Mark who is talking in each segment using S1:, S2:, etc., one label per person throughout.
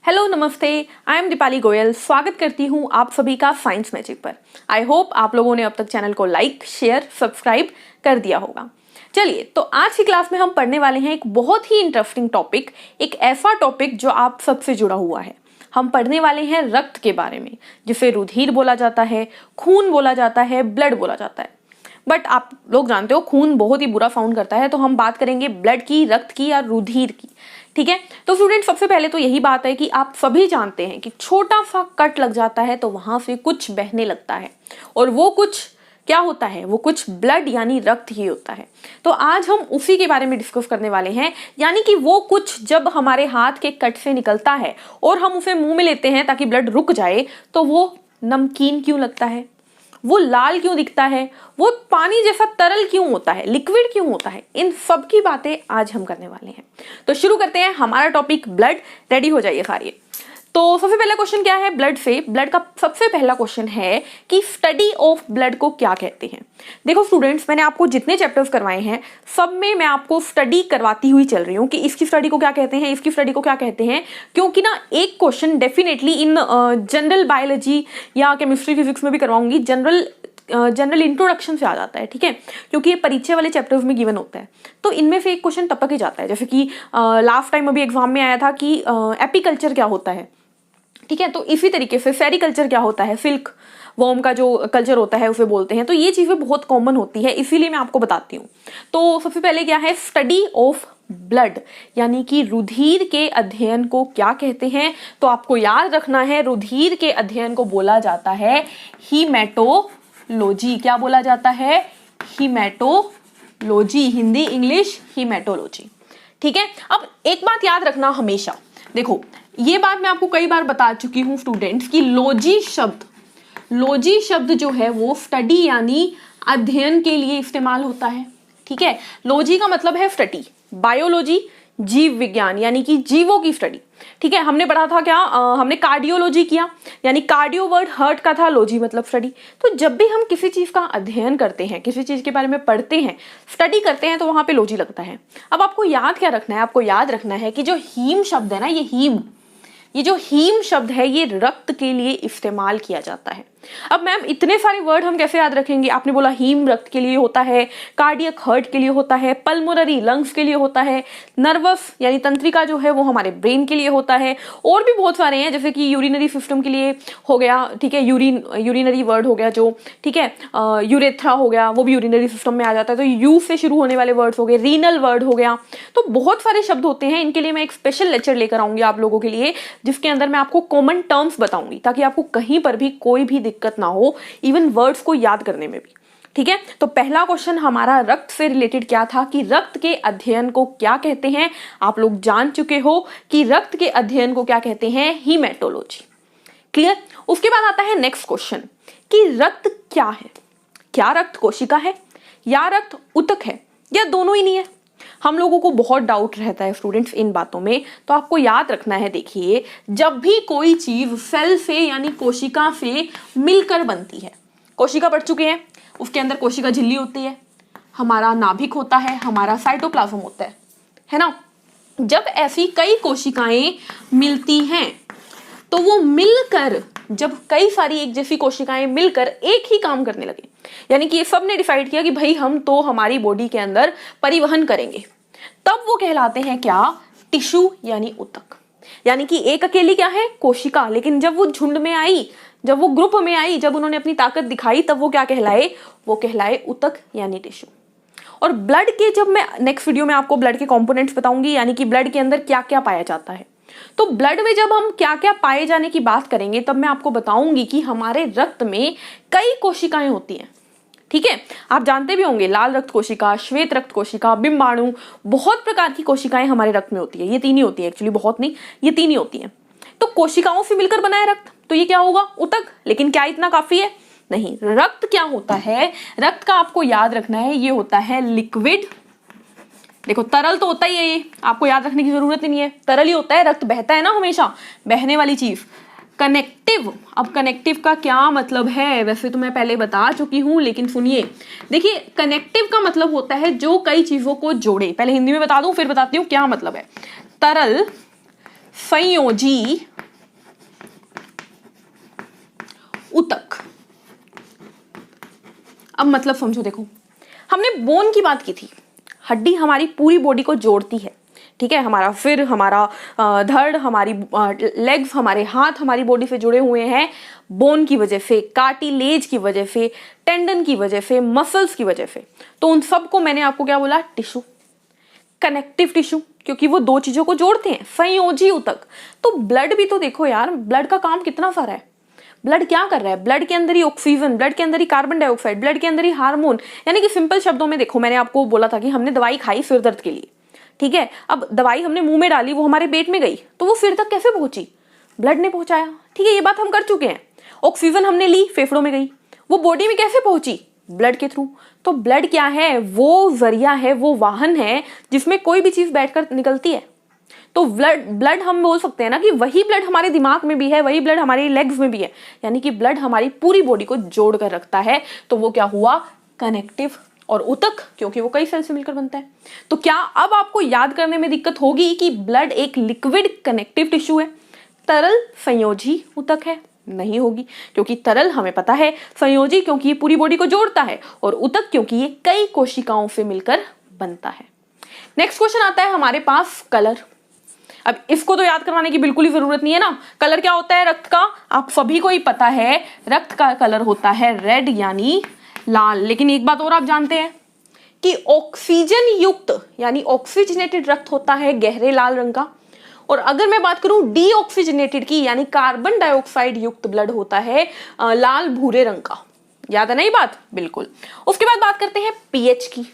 S1: Hello नमस्ते, I am Deepali Goyal. स्वागत करती हूँ आप सभी का साइंस मैजिक पर। आई होप आप लोगों ने अब तक चैनल को लाइक, शेयर, सब्सक्राइब कर दिया होगा। चलिए, तो आज की क्लास में हम पढ़ने वाले हैं एक बहुत ही इंटरेस्टिंग टॉपिक, एक ऐसा टॉपिक जो आप सबसे जुड़ा हुआ है। हम पढ़ने वाले हैं रक्त के बारे में, जिसे रुधिर बोला जाता है, खून बोला जाता है, ब्लड बोला जाता है। बट आप लोग जानते हो खून बहुत ही बुरा साउंड करता है, तो हम बात करेंगे ब्लड की, रक्त की या रुधिर की। ठीक है, तो स्टूडेंट सबसे पहले तो यही बात है कि आप सभी जानते हैं कि छोटा सा कट लग जाता है तो वहां से कुछ बहने लगता है, और वो कुछ क्या होता है? वो कुछ ब्लड यानी रक्त ही होता है। तो आज हम उसी के बारे में डिस्कस करने वाले हैं, यानी कि वो कुछ जब हमारे हाथ के कट से निकलता है और हम उसे मुंह में लेते हैं ताकि ब्लड रुक जाए, तो वो नमकीन क्यों लगता है, वो लाल क्यों दिखता है, वो पानी जैसा तरल क्यों होता है, लिक्विड क्यों होता है, इन सब की बातें आज हम करने वाले हैं। तो शुरू करते हैं हमारा टॉपिक ब्लड। रेडी हो जाइए सारे। तो सबसे पहला क्वेश्चन क्या है ब्लड से? ब्लड का सबसे पहला क्वेश्चन है कि स्टडी ऑफ ब्लड को क्या कहते हैं। देखो स्टूडेंट्स, मैंने आपको जितने चैप्टर्स करवाए हैं सब में मैं आपको स्टडी करवाती हुई चल रही हूँ कि इसकी स्टडी को क्या कहते हैं, इसकी स्टडी को क्या कहते हैं, क्योंकि ना एक question definitely in general biology या केमिस्ट्री फिजिक्स में भी करवाऊंगी, जनरल इंट्रोडक्शन से आ जाता है। ठीक है, क्योंकि ये परीक्षा वाले चैप्टर्स में गिवन होता है, तो इनमें से एक क्वेश्चन टपक ही जाता है। जैसे कि लास्ट टाइम अभी एग्जाम में आया था कि एपीकल्चर क्या होता है। ठीक है, तो इसी तरीके से सेरिकल्चर क्या होता है, सिल्क वॉर्म का जो कल्चर होता है उसे बोलते हैं। तो ये चीजें बहुत कॉमन होती है, इसीलिए मैं आपको बताती हूँ। तो सबसे पहले क्या है स्टडी ऑफ ब्लड, यानी कि रुधिर के अध्ययन को क्या कहते हैं? तो आपको याद रखना है, रुधिर के अध्ययन को बोला जाता है हीमेटोलॉजी। क्या बोला जाता है? हीमेटोलॉजी। Hindi English haematology. ठीक है, अब एक बात याद रखना हमेशा, देखो ये बात मैं आपको कई बार बता चुकी हूं स्टूडेंट्स कि लॉजी शब्द जो है वो स्टडी यानी अध्ययन के लिए इस्तेमाल होता है। ठीक है, लॉजी का मतलब है स्टडी, बायोलॉजी जीव विज्ञान यानी कि जीवों की स्टडी। ठीक है, हमने पढ़ा था क्या, हमने कार्डियोलॉजी किया, यानी कार्डियो वर्ड हार्ट का था, लॉजी मतलब स्टडी। तो जब भी हम किसी चीज का अध्ययन करते हैं, किसी चीज के बारे में पढ़ते हैं, स्टडी करते हैं, तो वहां पे लॉजी लगता है। अब आपको याद क्या रखना है? आपको याद रखना है कि जो हीम शब्द है ना, ये जो हीम शब्द है ये रक्त के लिए इस्तेमाल किया जाता है। अब मैम इतने सारे वर्ड हम कैसे याद रखेंगे? आपने बोला हीम रक्त के लिए होता है, कार्डियक हार्ट के लिए होता है, पल्मोनरी लंग्स के लिए होता है, नर्वस यानी तंत्रिका जो है वो हमारे ब्रेन के लिए होता है, और भी बहुत सारे हैं जैसे कि यूरिनरी सिस्टम के लिए हो गया। ठीक है, यूरिनरी वर्ड हो गया जो, ठीक है, यूरेथ्रा हो गया, वो भी यूरिनरी सिस्टम में आ जाता है। तो यू से शुरू होने वाले वर्ड्स हो गए, रीनल वर्ड हो गया। तो बहुत सारे शब्द होते हैं, इनके लिए मैं एक स्पेशल लेक्चर लेकर आऊंगी आप लोगों के लिए, जिसके अंदर मैं आपको कॉमन टर्म्स बताऊंगी ताकि आपको कहीं पर भी कोई भी दिक्कत ना हो, इवन वर्ड्स को याद करने में भी। ठीक है, तो पहला क्वेश्चन हमारा रक्त से रिलेटेड क्या था कि रक्त के अध्ययन को क्या कहते हैं? आप लोग जान चुके हो कि रक्त के अध्ययन को क्या कहते हैं? हीमेटोलॉजी। क्लियर? उसके बाद आता है नेक्स्ट क्वेश्चन कि रक्त क्या है? क्या रक्त कोशिका है या रक्त ऊतक है या दोनों ही नहीं है? हम लोगों को बहुत डाउट रहता है स्टूडेंट्स इन बातों में। तो आपको याद रखना है, देखिए जब भी कोई चीज सेल से यानी कोशिका से मिलकर बनती है, कोशिका पढ़ चुके हैं, उसके अंदर कोशिका झिल्ली होती है, हमारा नाभिक होता है, हमारा साइटोप्लाज्म होता है ना। जब ऐसी कई कोशिकाएं मिलती हैं तो वो मिलकर, जब कई सारी एक जैसी कोशिकाएं मिलकर एक ही काम करने लगे, यानी कि ये सब ने डिसाइड किया कि भाई हम तो हमारी बॉडी के अंदर परिवहन करेंगे, तब वो कहलाते हैं क्या? टिश्यू यानी ऊतक। यानी कि एक अकेली क्या है? कोशिका, लेकिन जब वो झुंड में आई, जब वो ग्रुप में आई, जब उन्होंने अपनी ताकत दिखाई, तब वो क्या कहलाए? वो कहलाए ऊतक यानी टिश्यू। और ब्लड के, जब मैं नेक्स्ट वीडियो में आपको ब्लड के कंपोनेंट्स बताऊंगी, यानी कि ब्लड के अंदर क्या क्या पाया जाता है, तो ब्लड में जब हम क्या क्या पाए जाने की बात करेंगे तब मैं आपको बताऊंगी कि हमारे रक्त में कई कोशिकाएं होती हैं। ठीक है, आप जानते भी होंगे लाल रक्त कोशिका, श्वेत रक्त कोशिका, बिंबाणु, बहुत प्रकार की कोशिकाएं हमारे रक्त में होती है। ये तीन ही होती है, एक्चुअली बहुत नहीं, ये तीन ही होती है। तो कोशिकाओं से मिलकर बना है रक्त, तो ये क्या होगा? ऊतक। लेकिन क्या इतना काफी है? नहीं। रक्त क्या होता है? रक्त का आपको याद रखना है, ये होता है लिक्विड। देखो तरल तो होता ही है, ये आपको याद रखने की जरूरत ही नहीं है, तरल ही होता है, रक्त बहता है ना हमेशा, बहने वाली चीज। कनेक्टिव, अब कनेक्टिव का क्या मतलब है? वैसे तो मैं पहले बता चुकी हूं, लेकिन सुनिए, देखिए कनेक्टिव का मतलब होता है जो कई चीजों को जोड़े। पहले हिंदी में बता दूं फिर बताती हूं क्या मतलब है। तरल संयोजी अब मतलब समझो, देखो हमने बोन की बात की थी, हड्डी हमारी पूरी बॉडी को जोड़ती है, ठीक है, हमारा फिर हमारा धड़, हमारी लेग्स, हमारे हाथ हमारी बॉडी से जुड़े हुए हैं बोन की वजह से, कार्टिलेज की वजह से, टेंडन की वजह से, मसल्स की वजह से। तो उन सबको मैंने आपको क्या बोला, टिश्यू, कनेक्टिव टिश्यू, क्योंकि वो दो चीजों को जोड़ते हैं, संयोजी ऊतक। तो ब्लड भी तो देखो यार, ब्लड का काम कितना सारा है। ब्लड क्या कर रहा है, ब्लड के अंदर ही ऑक्सीजन, ब्लड के अंदर ही कार्बन डाइऑक्साइड, ब्लड के अंदर ही हार्मोन, यानी कि सिंपल शब्दों में देखो, मैंने आपको बोला था कि हमने दवाई खाई सिर दर्द के लिए, ठीक है, अब दवाई हमने मुंह में डाली, वो हमारे पेट में गई, तो वो सिर तक कैसे पहुंची, ब्लड ने पहुंचाया, ठीक है, ये बात हम कर चुके हैं। ऑक्सीजन हमने ली, फेफड़ों में गई, वो बॉडी में कैसे पहुंची, ब्लड के थ्रू। तो ब्लड क्या है, वो जरिया है, वो वाहन है जिसमें कोई भी चीज बैठकर निकलती है। तो ब्लड हम बोल सकते हैं ना कि वही ब्लड हमारे दिमाग में भी है, वही ब्लड हमारी लेग्स में भी है, यानी कि ब्लड हमारी पूरी बॉडी को जोड़ कर रखता है। तो वो क्या हुआ, कनेक्टिव, और ऊतक क्योंकि वो कई सेल से मिलकर बनता है। तो क्या अब आपको याद करने में दिक्कत होगी कि ब्लड एक लिक्विड कनेक्टिव टिश्यू है, तरल संयोजी ऊतक है? नहीं होगी, क्योंकि तरल हमें पता है, संयोजी क्योंकि ये पूरी बॉडी को जोड़ता है, और ऊतक क्योंकि ये कई कोशिकाओं से मिलकर बनता है। नेक्स्ट क्वेश्चन आता है हमारे पास कलर। अब इसको तो याद करवाने की बिल्कुल ही जरूरत नहीं है ना। कलर क्या होता है रक्त का, आप सभी को ही पता है, रक्त का कलर होता है रेड यानी लाल। लेकिन एक बात और आप जानते हैं कि ऑक्सीजन युक्त यानी ऑक्सीजनेटेड रक्त होता है गहरे लाल रंग का, और अगर मैं बात करूं डीऑक्सीजनेटेड की यानी कार्बन डाइऑक्साइड युक्त ब्लड होता है लाल भूरे रंग का। याद है ना ये बात, बिल्कुल। उसके बाद बात करते हैं पीएच की।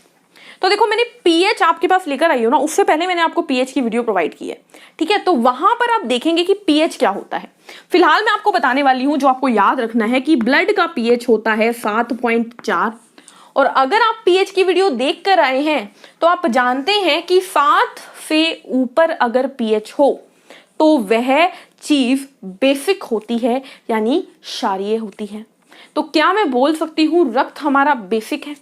S1: तो देखो मैंने पीएच आपके पास लेकर आई हो ना, उससे पहले मैंने आपको पीएच की वीडियो प्रोवाइड की है, ठीक है, तो वहां पर आप देखेंगे कि पीएच क्या होता है। फिलहाल मैं आपको बताने वाली हूं, जो आपको याद रखना है कि ब्लड का पीएच होता है 7.4, और अगर आप पीएच की वीडियो देख कर आए हैं तो आप जानते हैं कि 7 से ऊपर अगर पीएच हो तो वह चीज बेसिक होती है यानी क्षारीय होती है। तो क्या मैं बोल सकती हूं रक्त हमारा बेसिक है?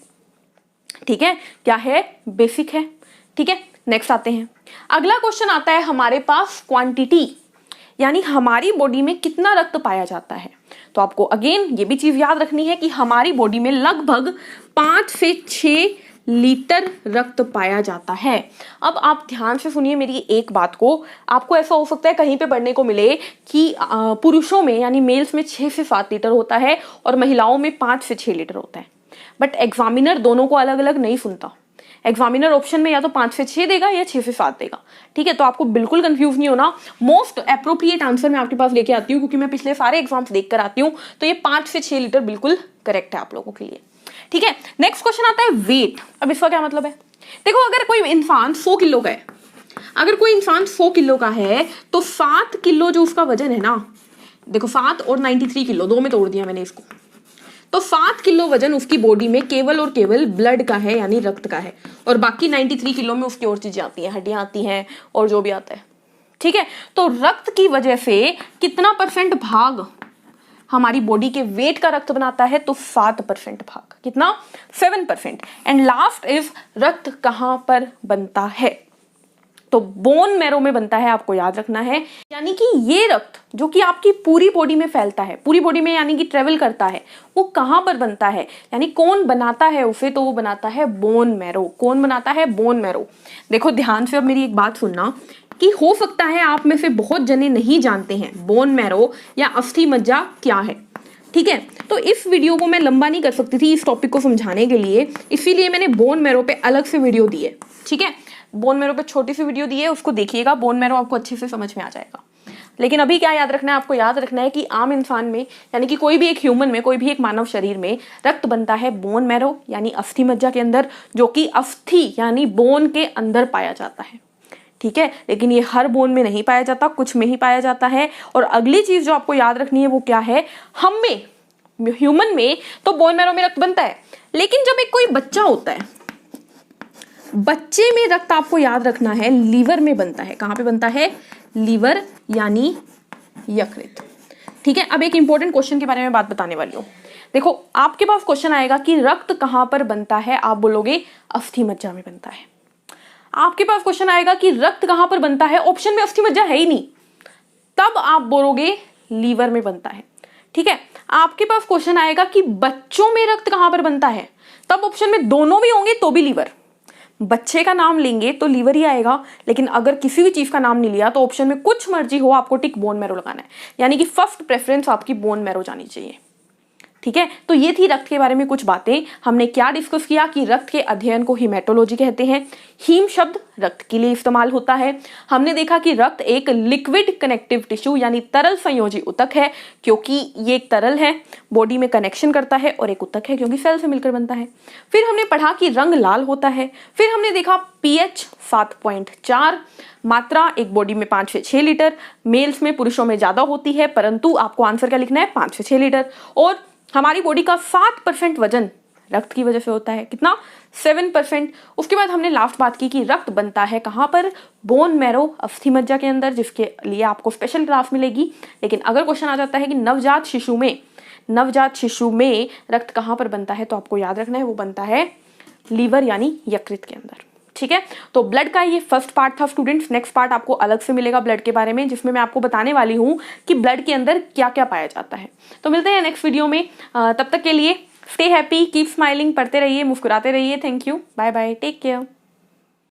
S1: ठीक है, क्या है, बेसिक है, ठीक है। नेक्स्ट आते हैं, अगला क्वेश्चन आता है हमारे पास क्वांटिटी, यानी हमारी बॉडी में कितना रक्त पाया जाता है। तो आपको अगेन ये भी चीज याद रखनी है कि हमारी बॉडी में लगभग 5 से 6 लीटर रक्त पाया जाता है। अब आप ध्यान से सुनिए मेरी एक बात को, आपको ऐसा हो सकता है कहीं पे पढ़ने को मिले कि पुरुषों में यानी मेल्स में 6 से 7 लीटर होता है और महिलाओं में 5 से 6 लीटर होता है, बट एग्जामिनर दोनों को अलग अलग नहीं सुनता। एग्जामिनर ऑप्शन में या तो 5 से 6 देगा या 6 से 7 देगा, ठीक है। तो आपको बिल्कुल कंफ्यूज नहीं होना, मोस्ट अप्रोप्रिएट आंसर मैं आपके पास लेके आती हूँ, क्योंकि मैं पिछले सारे एग्जाम्स देख कर आती हूँ। तो ये 5 से 6 लीटर बिल्कुल करेक्ट है आप लोगों के लिए, ठीक है। नेक्स्ट क्वेश्चन आता है वेट। अब इसका क्या मतलब है, देखो अगर कोई इंसान 100 किलो का है, अगर कोई इंसान 100 किलो का है तो 7 किलो जो उसका वजन है ना, देखो 7 और 93 किलो, 2 में तोड़ दिया मैंने इसको, तो 7 किलो वजन उसकी बॉडी में केवल और केवल ब्लड का है यानी रक्त का है, और बाकी 93 किलो में उसकी और चीजें आती हैं, हड्डियां आती हैं और जो भी आता है, ठीक है। तो रक्त की वजह से कितना % भाग हमारी बॉडी के वेट का रक्त बनाता है, तो 7% भाग, कितना, 7%। एंड लास्ट इज रक्त कहां पर बनता है, तो बोन मैरो में बनता है, आपको याद रखना है। यानी कि ये रक्त जो कि आपकी पूरी बॉडी में फैलता है, पूरी बॉडी में यानी कि ट्रेवल करता है, वो कहां पर बनता है, यानी कौन बनाता है उसे, तो वो बनाता है बोन मैरो। कौन बनाता है, बोन मैरो। देखो ध्यान से अब मेरी एक बात सुनना कि हो सकता है आप में से बहुत जने नहीं जानते हैं बोन मैरो या अस्थि मज्जा क्या है, ठीक है। तो इस वीडियो को मैं लंबा नहीं कर सकती थी इस टॉपिक को समझाने के लिए, इसीलिए मैंने बोन मैरो पे अलग से वीडियो दी है, ठीक है। बोन मैरो पे छोटी सी वीडियो दी है, उसको देखिएगा, बोन मैरो आपको अच्छे से समझ में आ जाएगा। लेकिन अभी क्या याद रखना है, आपको याद रखना है कि आम इंसान में यानी कि कोई भी एक ह्यूमन में, कोई भी एक मानव शरीर में रक्त बनता है बोन मैरो यानी अस्थि मज्जा के अंदर, जो कि अस्थि यानी बोन के अंदर पाया जाता है, ठीक है। लेकिन ये हर बोन में नहीं पाया जाता, कुछ में ही पाया जाता है। और अगली चीज जो आपको याद रखनी है वो क्या है, हम में, ह्यूमन में तो बोन मैरो में रक्त बनता है, लेकिन जब एक कोई बच्चा होता है, बच्चे में रक्त आपको याद रखना है लीवर में बनता है। कहां पे बनता है, लीवर यानी यकृत, ठीक है। अब एक इंपॉर्टेंट क्वेश्चन के बारे में बात बताने वाली हूं। देखो आपके पास क्वेश्चन आएगा कि रक्त कहां पर बनता है, आप बोलोगे अस्थि मज्जा में बनता है। आपके पास क्वेश्चन आएगा कि रक्त कहां पर बनता है, ऑप्शन में अस्थि मज्जा है ही नहीं, तब आप बोलोगे लीवर में बनता है, ठीक है। आपके पास क्वेश्चन आएगा कि बच्चों में रक्त कहां पर बनता है, तब ऑप्शन में दोनों भी होंगे तो भी लीवर। बच्चे का नाम लेंगे तो लीवर ही आएगा, लेकिन अगर किसी भी चीज का नाम नहीं लिया तो ऑप्शन में कुछ मर्जी हो आपको टिक बोन मैरो लगाना है, यानी कि फर्स्ट प्रेफरेंस आपकी बोन मैरो जानी चाहिए। ठीक है, तो ये थी रक्त के बारे में कुछ बातें। हमने क्या डिस्कस किया कि रक्त के अध्ययन को हीमेटोलॉजी कहते हैं। हीम शब्द रक्त के लिए इस्तेमाल होता है। हमने देखा कि रक्त एक लिक्विड कनेक्टिव टिश्यू यानी तरल संयोजी ऊतक है, क्योंकि ये एक तरल है, बॉडी में कनेक्शन करता है, और एक ऊतक है क्योंकि सेल से मिलकर बनता है। फिर हमने पढ़ा कि रंग लाल होता है। फिर हमने देखा पीएच 7.4, मात्रा एक बॉडी में 5 से 6 लीटर, मेल्स में पुरुषों में ज्यादा होती है, परंतु आपको आंसर क्या लिखना है, 5 से 6 लीटर। और हमारी बॉडी का 7% वजन रक्त की वजह से होता है, कितना, 7%। उसके बाद हमने लास्ट बात की कि रक्त बनता है कहां पर, बोन मैरो, अस्थि मज्जा के अंदर, जिसके लिए आपको स्पेशल क्लास मिलेगी। लेकिन अगर क्वेश्चन आ जाता है कि नवजात शिशु में रक्त कहां पर बनता है, तो आपको याद रखना है वो बनता है लीवर यानी यकृत के अंदर। ठीक है, तो ब्लड का ये फर्स्ट पार्ट था स्टूडेंट्स। नेक्स्ट पार्ट आपको अलग से मिलेगा ब्लड के बारे में, जिसमें मैं आपको बताने वाली हूं कि ब्लड के अंदर क्या क्या पाया जाता है। तो मिलते हैं नेक्स्ट वीडियो में, तब तक के लिए स्टे हैप्पी, कीप स्माइलिंग, पढ़ते रहिए, मुस्कुराते रहिए। Thank you, bye bye, take care.